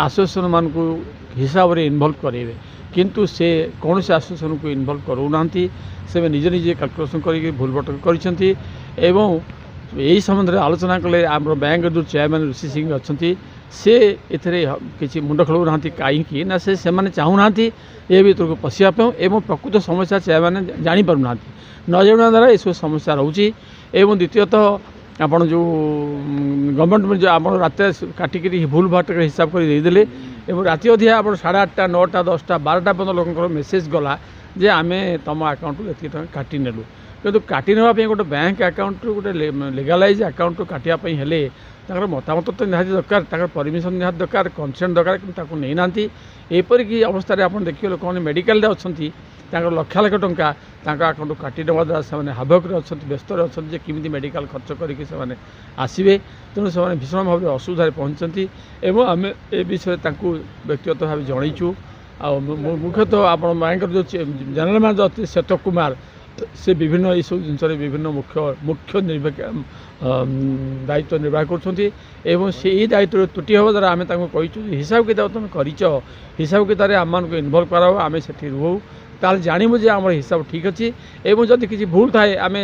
आसोसिएसन मान को हिसाब से इनवल्व करेंगे किंतु से कौन से आसोसिएसन को इनवल्व करूना से निजे निजे कैलकुलेसन कर भूल भटक कर यही संबंध में आलोचना कले आम बैंक जो चेयरमैन ऋषि सिंह अच्छा से किसी मुंड खेलना कहीं ना से चाहूना ये भर को पशियाप एवं प्रकृत समस्या चेयरमैन जापना न जाना द्वारा यह समस्या रोचे द्वितीयतः आपड़ जो गवर्नमेंट जो आप रात काटिक भूल भाट हिसाब करदे राति अधिया आप 8:30 9टा 10टा 12टा पर्यटन लोक मेसेज गला जे आम तुम आकाउंट ये काटी नेलु किंतु काटी नापी गोटे बैंक आकाउंट गोटे लिगालाइज आकाउंट काटापी हेले मतामत तो निहाती दरकार परमिशन निहाती दरकार कनसेंट दरकार कि नहीं ना एपरिक अवस्था आप देखिए लोक मैंने मेडिकल अच्छा लक्ष लक्ष टंका आकाउंट काटी ना द्वारा से हाभक अच्छा व्यस्त अच्छा किमी मेडिकल खर्च करके आसवे तेणु से भीषण भाव असुविधा पहुँचती एवं आम ए विषय व्यक्तिगत भाव जनईचु मुख्यतः आप बैंक जो जनरल मैनेजर अच्छे श्वेत कुमार से विभिन्न ये सब जिन विभिन्न मुख्य दायित्व निर्वाह कर दायित्व त्रुटि हम द्वारा आम कहीचु हिसाब किताब तुम कर हिसाब किताब आम को इनवल्व कराओ आम से रुहू ताल जानबू जे आम हिसाब ठीक अच्छे जदि किसी भूल थाए आम